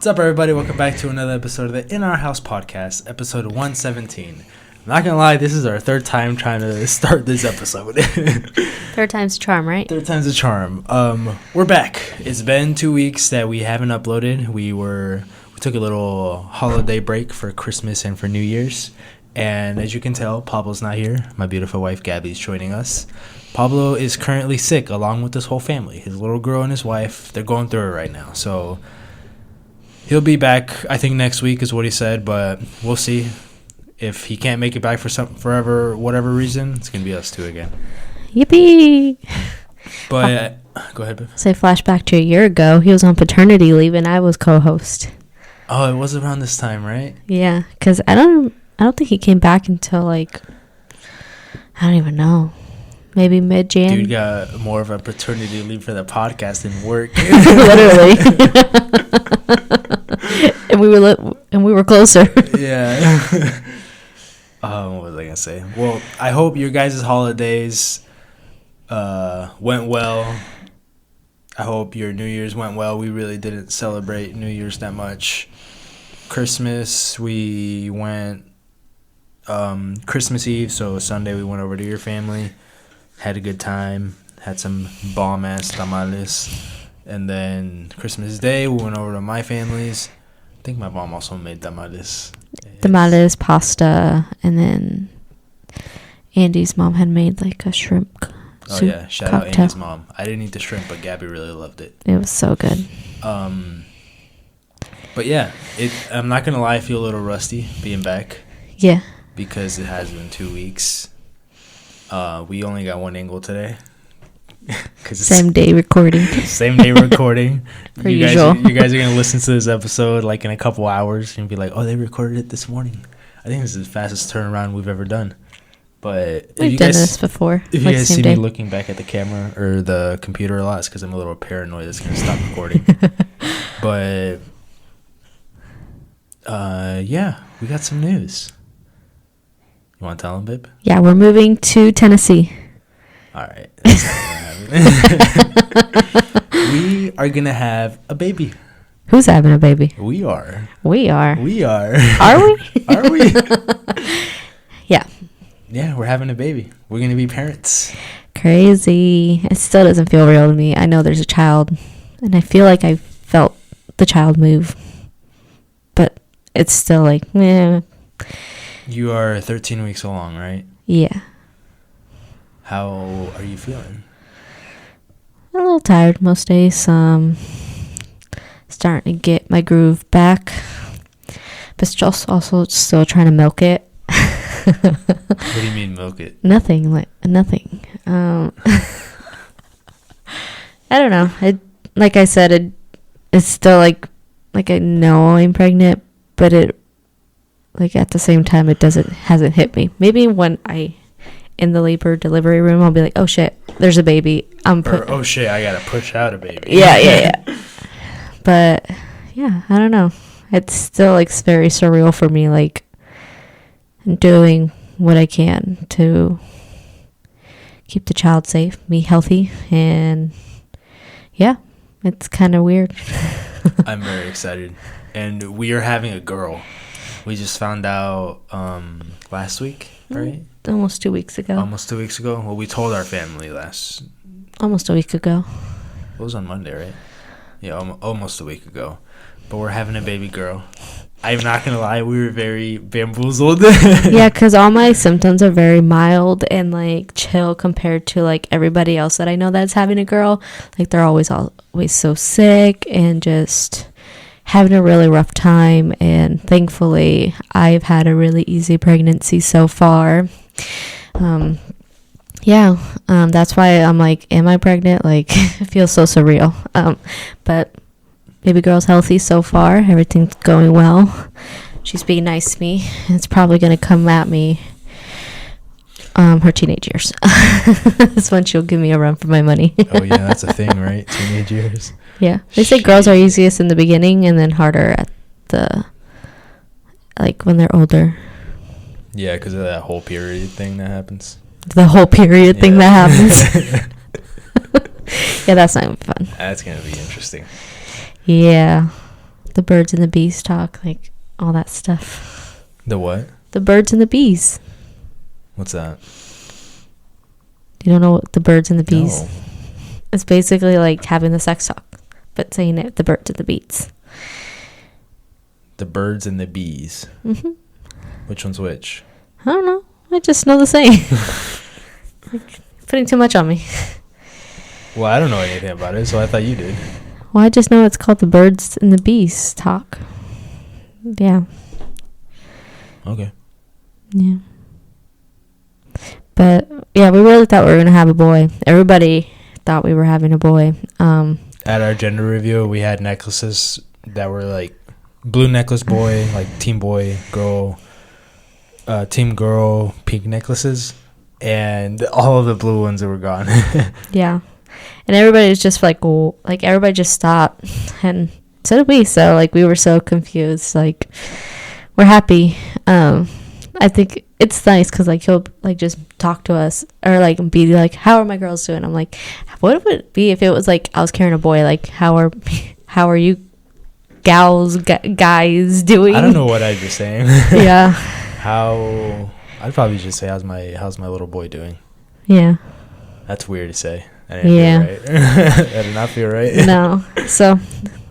What's up, everybody? Welcome back to another episode of the In Our House podcast, episode 117. I'm not gonna lie, this is our third time trying to start this episode. Third time's a charm, right? Third time's a charm. We're back. It's been 2 weeks that we haven't uploaded. We took a little holiday break for Christmas and for New Year's. And as you can tell, Pablo's not here. My beautiful wife, Gabby's joining us. Pablo is currently sick, along with his whole family. His little girl and his wife, they're going through it right now. So he'll be back, I think, next week is what he said, but we'll see. If he can't make it back for whatever reason, it's going to be us two again. Yippee! But, go ahead, babe. Say flashback to a year ago. He was on paternity leave and I was co-host. Oh, it was around this time, right? Yeah, because I don't think he came back until, I don't even know. Maybe mid-Jan. Dude got more of a paternity leave for the podcast than work. Literally. and we were closer. Yeah. What was I gonna say? Well, I hope your guys' holidays went well. I hope your New Year's went well. We really didn't celebrate New Year's that much. Christmas, we went Christmas Eve, so Sunday we went over to your family. Had a good time. Had some bomb-ass tamales. And then Christmas Day, we went over to my family's. I think my mom also made tamales. Tamales, pasta, and then Andy's mom had made a shrimp Oh, soup yeah. Shout cocktail. out Andy's mom. I didn't eat the shrimp, but Gabby really loved it. It was so good. But yeah, I'm not going to lie, I feel a little rusty being back. Yeah. Because it has been 2 weeks. We only got one angle today. Same day recording. Same day recording. Per usual. You guys are going to listen to this episode in a couple hours and be like, oh, they recorded it this morning. I think this is the fastest turnaround we've ever done. But we've done this before. If you guys see me looking back at the camera or the computer a lot, it's because I'm a little paranoid it's going to stop recording. But, yeah, we got some news. You want to tell them, babe? Yeah, we're moving to Tennessee. All right. That's not gonna happen. We are going to have a baby. Who's having a baby? We are. We are. We are. Are we? Are we? Yeah. Yeah, we're having a baby. We're going to be parents. Crazy. It still doesn't feel real to me. I know there's a child, and I feel like I felt the child move. But it's still meh. You are 13 weeks along, right? Yeah. How are you feeling? A little tired most days. Starting to get my groove back. But just also still trying to milk it. What do you mean milk it? Nothing. Nothing. I don't know. Like I said, it's still I know I'm pregnant, but it at the same time hasn't hit me. Maybe when in the labor delivery room, I'll be like, oh shit, there's a baby. Oh shit, I gotta push out a baby. Yeah. But yeah, I don't know. It's still very surreal for me. Doing what I can to keep the child safe, me healthy, and yeah, it's kind of weird. I'm very excited, and we are having a girl. We just found out last week, right? Almost 2 weeks ago. Well, we told our family almost a week ago. It was on Monday, right? Yeah, almost a week ago. But we're having a baby girl. I'm not going to lie, we were very bamboozled. Yeah, because all my symptoms are very mild and chill compared to everybody else that I know that's having a girl. They're always so sick and just having a really rough time. And thankfully, I've had a really easy pregnancy so far. That's why I'm am I pregnant? It feels so surreal. But baby girl's healthy so far. Everything's going well. She's being nice to me. It's probably going to come at me her teenage years. That's when she'll give me a run for my money. Oh, yeah, that's a thing, right? Teenage years. Yeah. They say girls are easiest in the beginning and then harder at the, when they're older. Yeah, because of that whole period thing that happens. The whole period thing that happens. Yeah, that's not fun. That's going to be interesting. Yeah. the birds and the bees talk, like all that stuff. The what? The birds and the bees. What's that? You don't know what the birds and the bees? No. It's basically like having the sex talk, but saying it the birds and the bees. The birds and the bees. Mm-hmm. Which one's which? I don't know. I just know the saying. Like, putting too much on me. Well, I don't know anything about it, so I thought you did. Well, I just know it's called the birds and the bees talk. Yeah. Okay. Yeah. But yeah, we really thought we were gonna have a boy. Everybody thought we were having a boy. At our gender reveal, we had necklaces that were like blue necklace boy, like team boy, girl, team girl, pink necklaces, and all of the blue ones were gone. Yeah. And everybody was just like, well, like everybody just stopped, and so did we. So like we were so confused. Like we're happy. I think it's nice because like he'll like just talk to us or like be like, how are my girls doing? I'm like, what would it be if it was like I was carrying a boy? Like how are you gals guys doing? I don't know what I'd be saying. Yeah. I'd probably just say how's my little boy doing? Yeah. That's weird to say. That didn't feel right. That did not feel right. No. So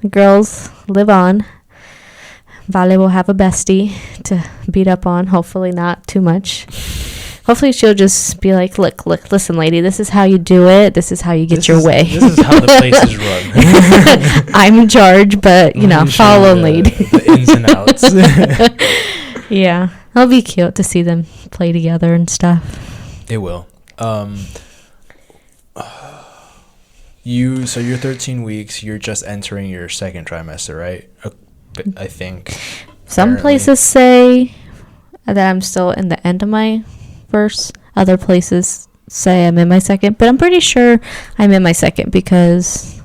the girls live on. Vale will have a bestie to beat up on. Hopefully not too much. Hopefully she'll just be like, look, listen, lady, this is how you do it. This is how you get your way. This is how the place is run. I'm in charge, but, you know, follow and lead. The ins and outs. Yeah. It'll be cute to see them play together and stuff. It will. You're 13 weeks. You're just entering your second trimester, right? I think. Some apparently. places say that I'm still in the end of my first. Other places say I'm in my second. But I'm pretty sure I'm in my second because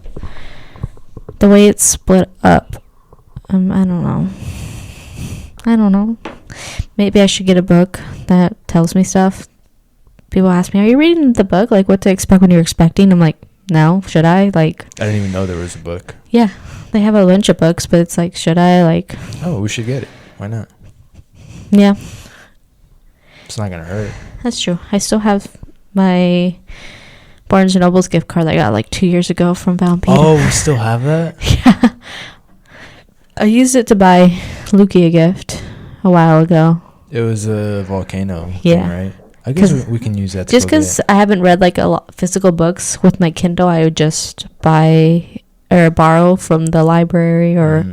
the way it's split up, I don't know. Maybe I should get a book that tells me stuff. People ask me, are you reading the book? Like, what to expect when you're expecting? I'm like, no. Should I? Like, I didn't even know there was a book. Yeah. They have a bunch of books, but it's like, should I? Like, oh, we should get it. Why not? Yeah. It's not going to hurt. That's true. I still have my Barnes & Noble's gift card that I got like 2 years ago from Valentine. Oh, we still have that? Yeah. I used it to buy Lukey a gift a while ago. It was a volcano yeah. thing, right? I guess we can use that. Just because I haven't read like a lot physical books with my Kindle, I would just buy or borrow from the library or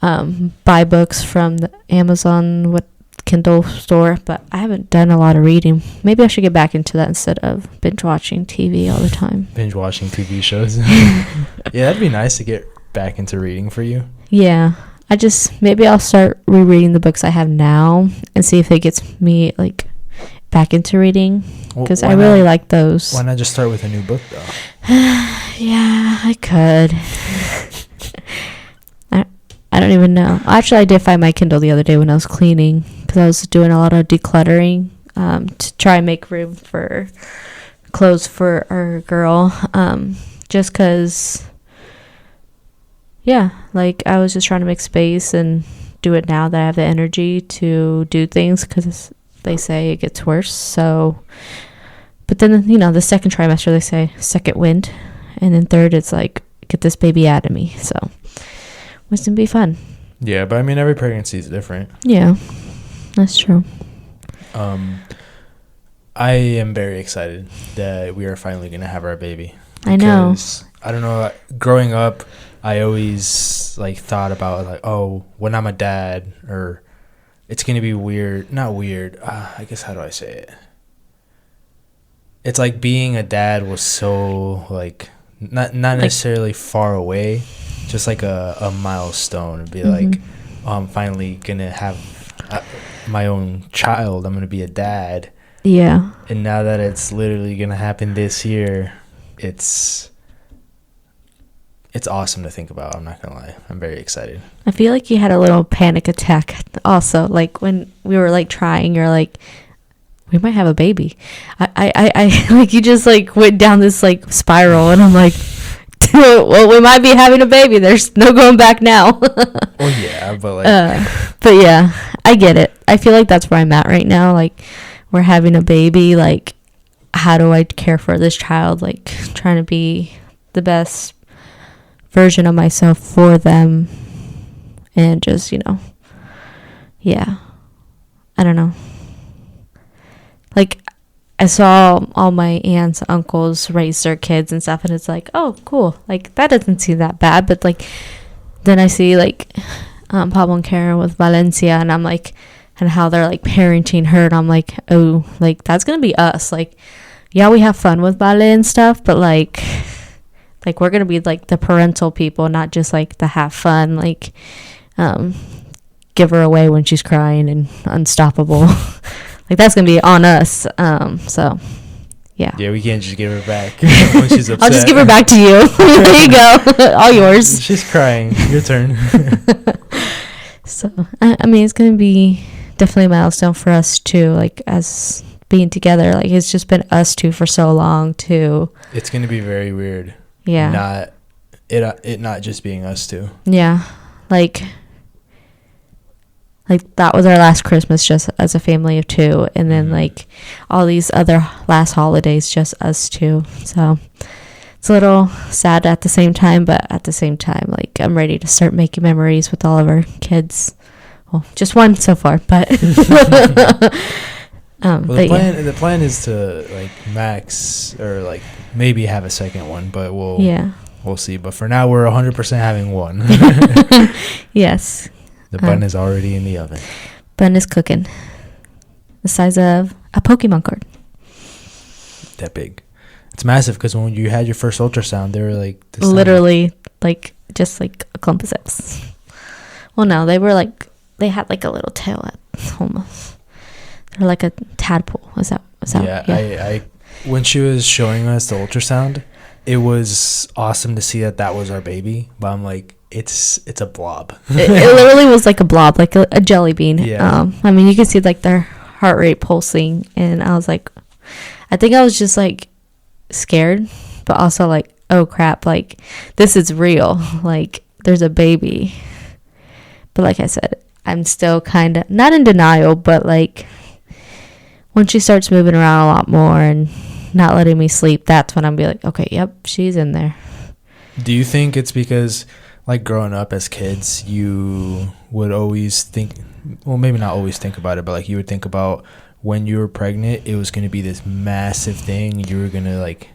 buy books from the Amazon Kindle store. But I haven't done a lot of reading. Maybe I should get back into that instead of binge watching TV all the time. Binge watching TV shows. Yeah, that'd be nice to get back into reading for you. Yeah. Maybe I'll start rereading the books I have now and see if it gets me like back into reading because I really like those. Why not just start with a new book though? Yeah, I could. I don't even know. Actually, I did find my Kindle the other day when I was cleaning because I was doing a lot of decluttering to try and make room for clothes for our girl. Just because, yeah, like I was just trying to make space and do it now that I have the energy to do things because they say it gets worse. So, but then, you know, the second trimester, they say second wind. And then third, it's like, get this baby out of me. So, it's going to be fun. Yeah, but I mean, every pregnancy is different. Yeah, that's true. I am very excited that we are finally going to have our baby. I know. I don't know, growing up, I always, like, thought about, like, oh, when I'm a dad, or it's going to be weird. Not weird. I guess, how do I say it? It's like being a dad was so, like, not necessarily far away, just like a milestone. It'd be like, oh, I'm finally going to have my own child. I'm going to be a dad. Yeah. And now that it's literally going to happen this year, it's awesome to think about. I'm not going to lie. I'm very excited. I feel like you had a little panic attack also. Like when we were like trying, you're like, we might have a baby. I like you just like went down this like spiral and I'm like, well, we might be having a baby. There's no going back now. Well, yeah, but like, but yeah, I get it. I feel like that's where I'm at right now. Like, we're having a baby. Like, how do I care for this child? Like, trying to be the best version of myself for them, and just, yeah, I don't know. Like, I saw all my aunts, uncles raise their kids and stuff, and it's like, oh, cool. Like, that doesn't seem that bad. But like, then I see like Pablo and Karen with Valencia, and I'm like, and how they're like parenting her, and I'm like, oh, like that's gonna be us. Like, yeah, we have fun with Vale and stuff, but like we're gonna be like the parental people, not just like the have fun, like give her away when she's crying and unstoppable. Like, that's gonna be on us. So yeah, we can't just give her back when she's upset. I'll just give her back to you. There you go. All yours. She's crying. Your turn. So I mean, it's gonna be definitely a milestone for us too, like as being together. Like, it's just been us two for so long too. It's gonna be very weird. Yeah. Not just being us two. Yeah. Like that was our last Christmas just as a family of two, and then like all these other last holidays just us two. So it's a little sad at the same time, but at the same time, like, I'm ready to start making memories with all of our kids. Well, just one so far, but the plan is to like max or like maybe have a second one, but we'll see. But for now, we're 100% having one. Yes. The bun is already in the oven. Bun is cooking. The size of a Pokemon card. That big. It's massive because when you had your first ultrasound, they were like this literally like just like a clump of zips. Well, no, they had like a little tail at almost. They're like a tadpole. Was that? Yeah. I when she was showing us the ultrasound, it was awesome to see that was our baby. But I'm like, it's a blob. It literally was like a blob, like a jelly bean. Yeah. I mean, you could see like their heart rate pulsing, and I was like, I think I was just like scared, but also like, oh crap, like this is real. Like, there's a baby. But like I said, I'm still kind of not in denial, but like when she starts moving around a lot more and not letting me sleep, that's when I'm be like, okay, yep, she's in there. Do you think it's because, like, growing up as kids, you would always think, well, maybe not always think about it, but like you would think about when you were pregnant, it was going to be this massive thing. You were going to like,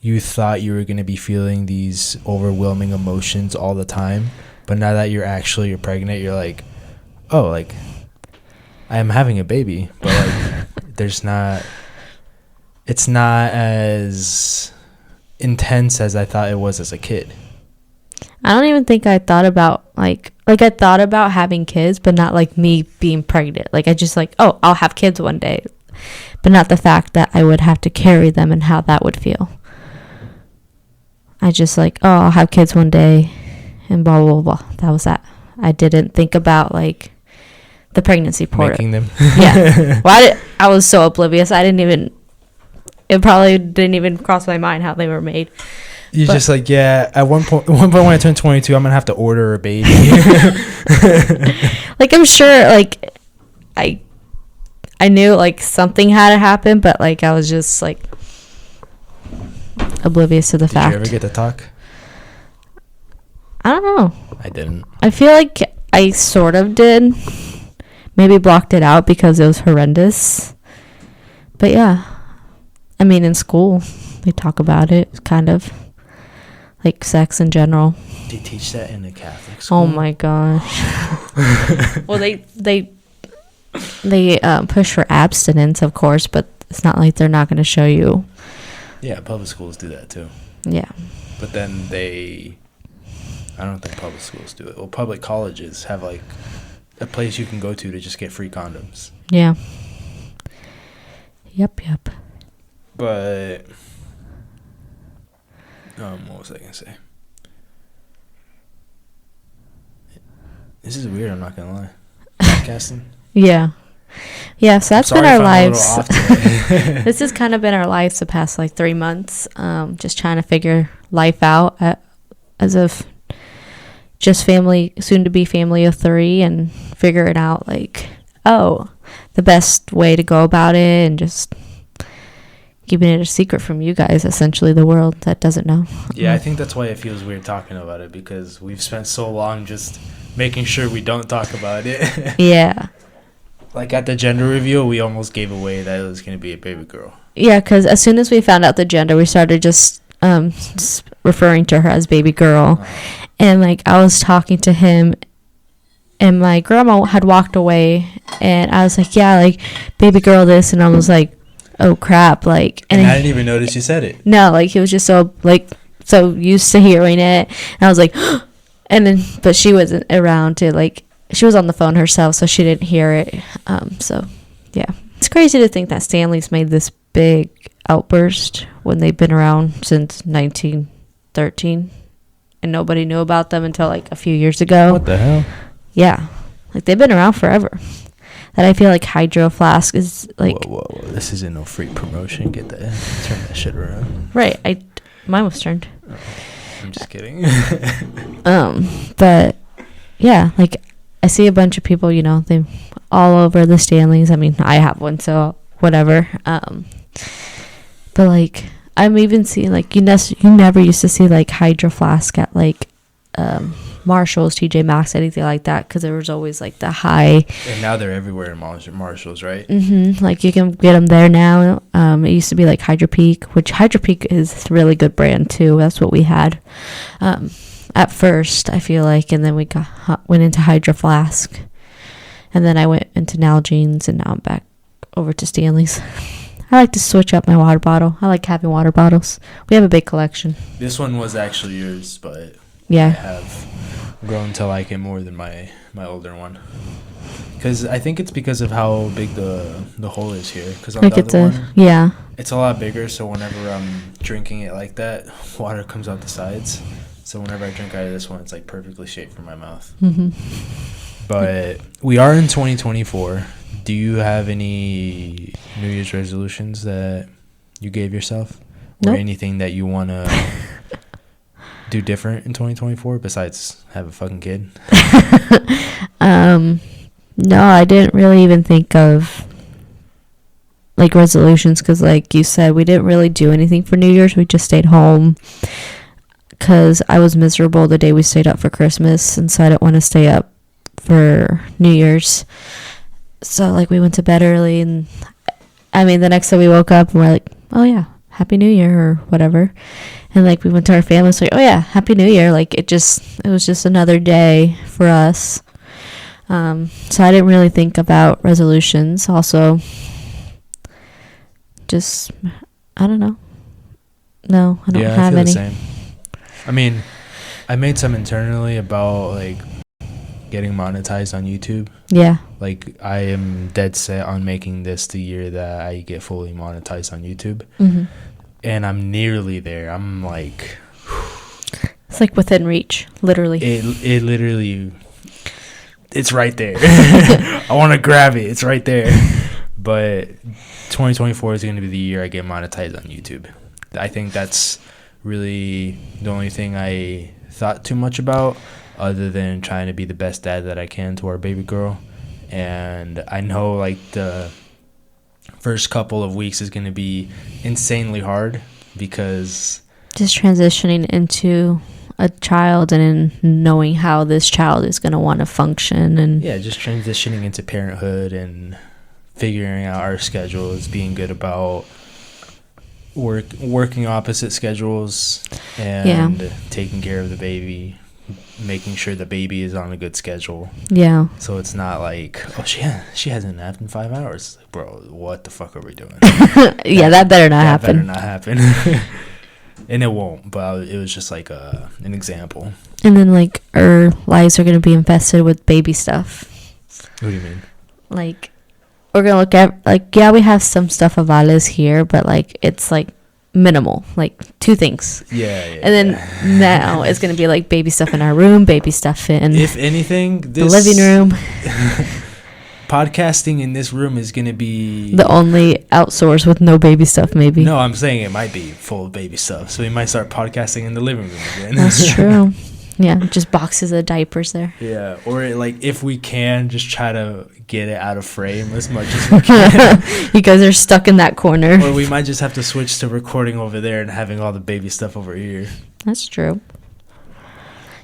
you thought you were going to be feeling these overwhelming emotions all the time. But now that you're pregnant, you're like, oh, like, I am having a baby. But like, it's not as intense as I thought it was as a kid. I don't even think I thought about like I thought about having kids, but not like me being pregnant. Like, I just like, oh, I'll have kids one day, but not the fact that I would have to carry them and how that would feel. I just like, oh, I'll have kids one day and blah, blah, blah. That was that. I didn't think about like the pregnancy part. Making them. Yeah. Well, I was so oblivious. It probably didn't even cross my mind how they were made. You're just like, yeah, at one point when I turn 22, I'm going to have to order a baby. Like, I'm sure, like, I knew, like, something had to happen, but, like, I was just, like, oblivious to the fact. Did you ever get to talk? I don't know. I didn't. I feel like I sort of did. Maybe blocked it out because it was horrendous. But, yeah. I mean, in school, they talk about it, kind of. Like, sex in general. They teach that in the Catholic school? Oh, my gosh. Well, they push for abstinence, of course, but it's not like they're not going to show you. Yeah, public schools do that, too. Yeah. But then I don't think public schools do it. Well, public colleges have, like, a place you can go to just get free condoms. Yeah. Yep. But what was I gonna say? This is weird. I'm not gonna lie. Podcasting. Yeah. So that's been our lives. This has kind of been our lives the past like 3 months. Just trying to figure life out. as of just family, soon to be family of 3, and figuring out like, oh, the best way to go about it, and just keeping it a secret from you guys, essentially the world that doesn't know. Yeah, I think that's why it feels weird talking about it, because we've spent so long just making sure we don't talk about it. Yeah. Like at the gender reveal, we almost gave away that it was going to be a baby girl. Yeah, because as soon as we found out the gender, we started just referring to her as baby girl. And like I was talking to him, and my grandma had walked away, and I was like, yeah, like baby girl this, and I was like, oh crap, like, and I didn't even notice you said it. No, like he was just so used to hearing it, and I was like, and then but she wasn't around to like, she was on the phone herself, so she didn't hear it. So yeah, it's crazy to think that Stanley's made this big outburst when they've been around since 1913, and nobody knew about them until like a few years ago. What the hell? Yeah, like they've been around forever. That I feel like Hydro Flask is like, whoa, this isn't no free promotion. Get that, turn that shit around. Right, mine was turned. Oh, I'm just kidding. But yeah, like I see a bunch of people, you know, they all over the Stanleys. I mean, I have one, so whatever. But like I'm even seeing like you never used to see like Hydro Flask at like Marshalls, TJ Maxx, anything like that, because there was always like the high. And now they're everywhere in Marshalls, right? Like you can get them there now. It used to be like Hydro Peak, which Hydro Peak is a really good brand too. That's what we had at first, I feel like, and then we went into Hydro Flask, and then I went into Nalgene's, and now I'm back over to Stanley's. I like to switch up my water bottle. I like having water bottles. We have a big collection. This one was actually yours, but yeah, I have grown to like it more than my older one. Because I think it's because of how big the hole is here. Because on like the it's other one, yeah, it's a lot bigger. So whenever I'm drinking it like that, water comes out the sides. So whenever I drink out of this one, it's like perfectly shaped for my mouth. But we are in 2024. Do you have any New Year's resolutions that you gave yourself? Or Nope. anything that you want to do different in 2024 besides have a fucking kid? No, I didn't really even think of like resolutions, because like you said, we didn't really do anything for New Year's. We just stayed home because I was miserable the day we stayed up for Christmas, and so I didn't want to stay up for New Year's. So like we went to bed early, and I mean the next day we woke up and we're like, oh yeah, Happy New Year or whatever. And like we went to our family, so like, oh yeah, Happy New Year. Like it was just another day for us. So I didn't really think about resolutions. Also, just I don't know. No, I don't have I feel any. the same. I mean, I made some internally about like getting monetized on YouTube. Yeah. Like I am dead set on making this the year that I get fully monetized on YouTube. And I'm nearly there. I'm like, it's like within reach, literally. It literally, it's right there. I want to grab it. It's right there. But 2024 is going to be the year I get monetized on YouTube. I think that's really the only thing I thought too much about, other than trying to be the best dad that I can to our baby girl. And I know like the first couple of weeks is going to be insanely hard, because just transitioning into a child and knowing how this child is going to want to function, and yeah, just transitioning into parenthood and figuring out our schedules, being good about working opposite schedules, and taking care of the baby, making sure the baby is on a good schedule. Yeah. So it's not like, oh, she hasn't napped in 5 hours. Like, bro, what the fuck are we doing? Yeah, that better not happen. Better not happen. And it won't, but it was just like an example. And then like our lives are going to be infested with baby stuff. What do you mean? Like we're going to look at like, yeah, we have some stuff of Alice here, but like it's like minimal, like 2 things. Yeah. And then now it's going to be like baby stuff in our room, baby stuff in if anything, the living room. podcasting in this room is gonna be the only outsource with no baby stuff, maybe. No, I'm saying it might be full of baby stuff, so we might start podcasting in the living room again. That's true. Yeah, just boxes of diapers there. Yeah, or like if we can, just try to get it out of frame as much as we can. You guys are stuck in that corner. Or we might just have to switch to recording over there and having all the baby stuff over here. That's true.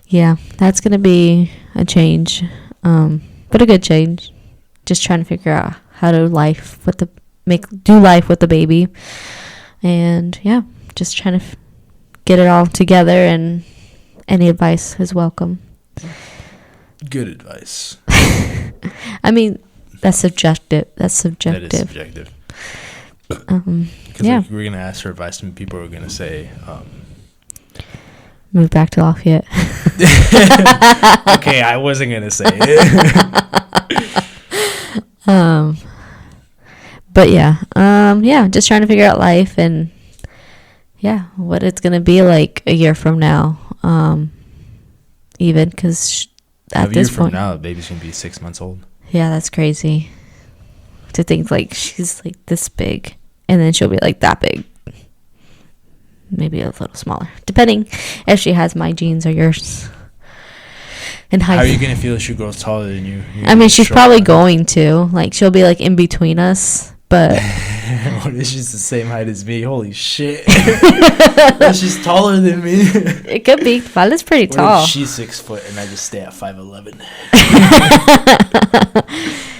Yeah, that's gonna be a change, but a good change. Just trying to figure out how to do life with the baby, and yeah, just trying to get it all together. And any advice is welcome. Good advice. I mean, that's subjective. That is subjective. Yeah. Like, we're gonna ask for advice, and people are gonna say, "Move back to Lafayette." Okay, I wasn't gonna say it. But yeah, just trying to figure out life and what it's gonna be like a year from now. Even because at this point, from now, the baby's gonna be 6 months old. Yeah, that's crazy. To think like she's like this big, and then she'll be like that big. Maybe a little smaller, depending if she has my genes or yours. And height. How are you gonna feel if she grows taller than you? I mean, she's probably going to. Like, she'll be like in between us, but. What if she's the same height as me? Holy shit! She's taller than me. It could be. Vale's pretty tall. What if she's 6 foot and I just stay at 5'11"?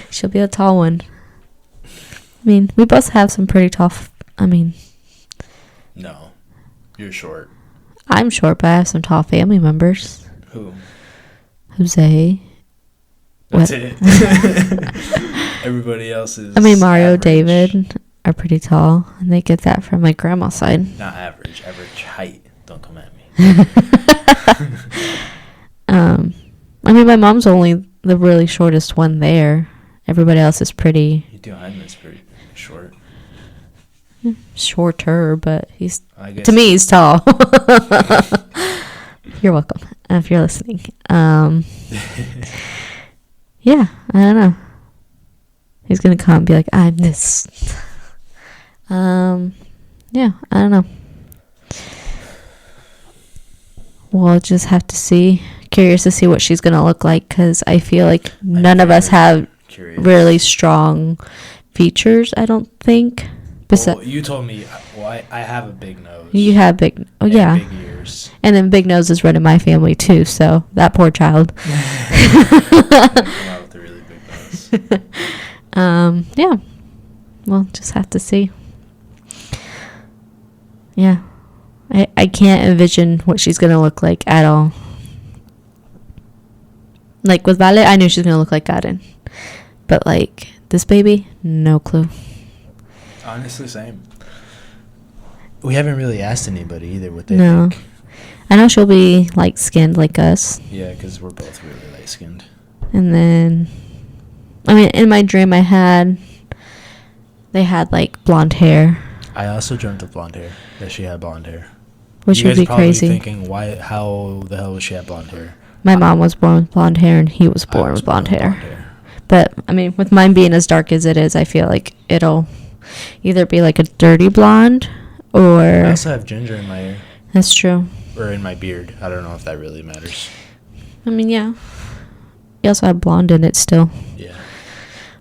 She'll be a tall one. I mean, we both have some pretty tall. No, you're short. I'm short, but I have some tall family members. Who? Jose. That's it. Everybody else is. Mario, average. David are pretty tall, and they get that from my grandma's side. Not average. Average height. Don't come at me. My mom's only the really shortest one there. Everybody else is pretty. Hyman's pretty short. Shorter, but to me he's tall. You're welcome if you're listening. Yeah, I don't know. He's gonna come and be like, I'm this. Yeah, I don't know. We'll just have to see. Curious to see what she's gonna look like, because I feel like none of us have really strong features. I don't think. Well, you told me. Well, I have a big nose. You have big. Oh yeah. Big ears. And then big nose is running my family too. So that poor child. Come out with a really big nose. Yeah. We'll just have to see. Yeah. I can't envision what she's gonna look like at all. Like with Vale, I knew she's gonna look like Karen, but like this baby, no clue. Honestly, same. We haven't really asked anybody either what they think. I know she'll be light skinned like us. Yeah, because we're both really light skinned. And then, in my dream, they had like blonde hair. I also dreamt of blonde hair. That she had blonde hair. Which would be crazy. Thinking, how the hell would she have blonde hair? My mom was born with blonde hair, and he was born with blonde hair. But with mine being as dark as it is, I feel like it'll either be like a dirty blonde or. I also have ginger in my hair. That's true. Or in my beard. I don't know if that really matters. Yeah. You also have blonde in it still. Yeah.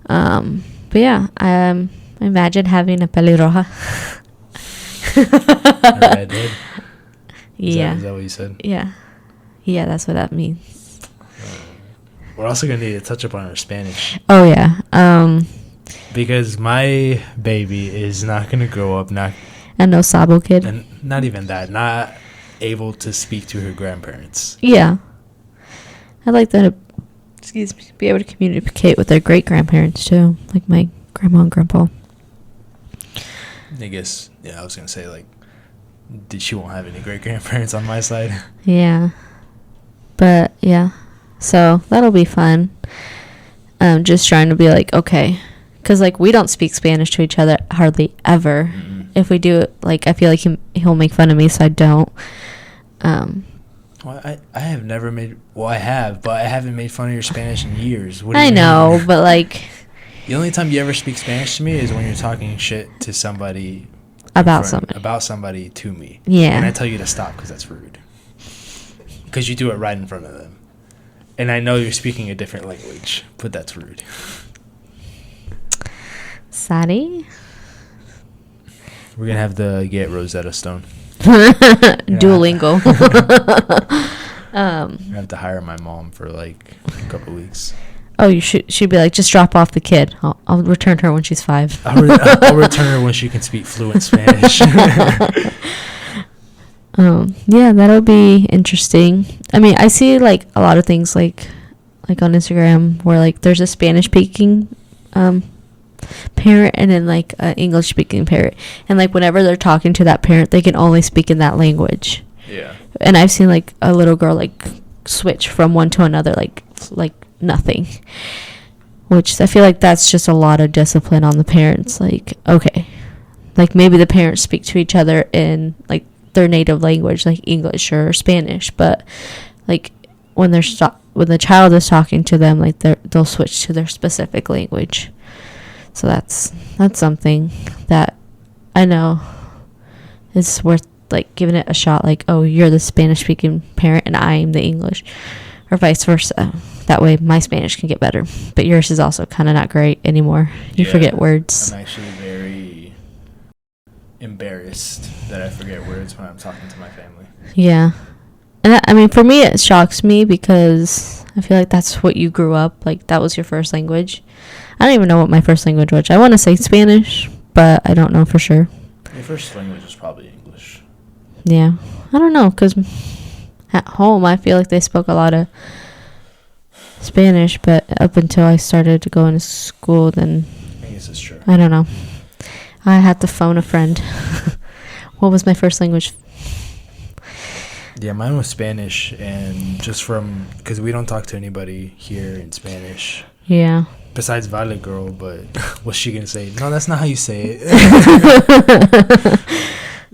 But yeah, imagine having a pelirroja. A redhead. Yeah. Is that what you said? Yeah. Yeah, that's what that means. We're also going to need to touch up on our Spanish. Oh, yeah. Because my baby is not going to grow up a no sabo kid. And not even that. Not able to speak to her grandparents. Yeah. I'd like them to be able to communicate with their great-grandparents, too. Like my grandma and grandpa. I guess, yeah, I was going to say, like, she won't have any great-grandparents on my side. Yeah. But, yeah. So, that'll be fun. Just trying to be like, okay. Because, like, we don't speak Spanish to each other hardly ever. Mm-hmm. If we do it, like, I feel like he'll make fun of me, so I don't. Well, I have never made... Well, I have, but I haven't made fun of your Spanish in years. What do I you know, mean? but, like, The only time you ever speak Spanish to me is when you're talking shit to somebody About somebody. About somebody to me. Yeah. And I tell you to stop because that's rude. Because you do it right in front of them. And I know you're speaking a different language, but that's rude. Sari? We're going to have to get Rosetta Stone. Duolingo. I have to hire my mom for like a couple weeks. Oh, she'd be like, just drop off the kid. I'll return her when she's 5. I'll return her when she can speak fluent Spanish. Yeah, that'll be interesting. I mean, I see like a lot of things like on Instagram where like there's a Spanish speaking parent and then like an English speaking parent, and like whenever they're talking to that parent, they can only speak in that language. Yeah. And I've seen like a little girl like switch from one to another like nothing, which I feel like that's just a lot of discipline on the parents. Like, okay, like maybe the parents speak to each other in like their native language, like English or Spanish, but like when when the child is talking to them, like they'll switch to their specific language. So that's something that I know is worth like giving it a shot. Like, oh, you're the Spanish speaking parent and I'm the English, or vice versa. That way my Spanish can get better, but yours is also kind of not great anymore. You forget words. I'm actually very embarrassed that I forget words when I'm talking to my family. Yeah. And I mean, for me, it shocks me because I feel like that's what you grew up, like that was your first language. I don't even know what my first language was. I want to say Spanish, but I don't know for sure. Your first language was probably English. Yeah. I don't know, because at home, I feel like they spoke a lot of Spanish, but up until I started to go into school, then I guess it's true. I don't know. I had to phone a friend. What was my first language? Yeah, mine was Spanish, and just because we don't talk to anybody here in Spanish. Yeah. Besides Vale Girl, but what's she going to say? No, that's not how you say it.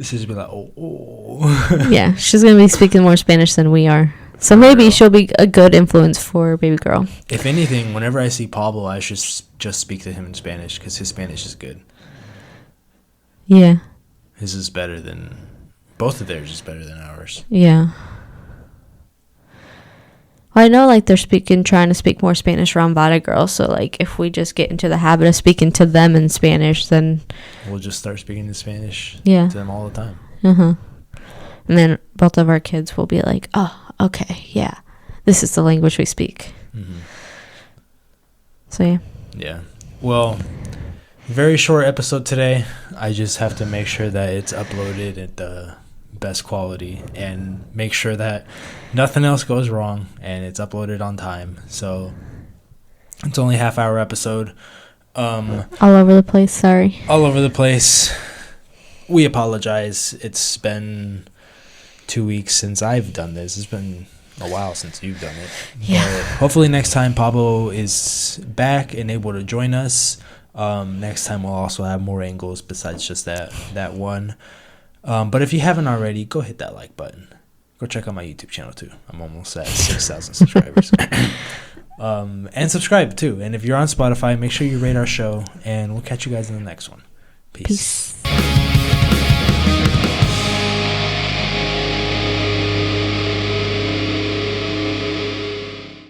She's be like, oh. Yeah, she's going to be speaking more Spanish than we are. So maybe she'll be a good influence for baby girl. If anything, whenever I see Pablo, I should just speak to him in Spanish because his Spanish is good. Yeah. His is better than... Both of theirs is better than ours. Yeah. Well, I know, like, they're trying to speak more Spanish around Vada girls. So, like, if we just get into the habit of speaking to them in Spanish, then... We'll just start speaking in Spanish to them all the time. Uh-huh. And then both of our kids will be like, oh, okay, yeah. This is the language we speak. Mm-hmm. So, yeah. Yeah. Well... Very short episode today. I just have to make sure that it's uploaded at the best quality and make sure that nothing else goes wrong and it's uploaded on time. So it's only a half-hour episode. All over the place, sorry. All over the place. We apologize. It's been 2 weeks since I've done this. It's been a while since you've done it. Yeah. But hopefully next time Pablo is back and able to join us. Next time we'll also have more angles besides just that one. But if you haven't already, go hit that like button. Go check out my YouTube channel too. I'm almost at 6,000 subscribers. And subscribe too. And if you're on Spotify, make sure you rate our show. And we'll catch you guys in the next one. Peace.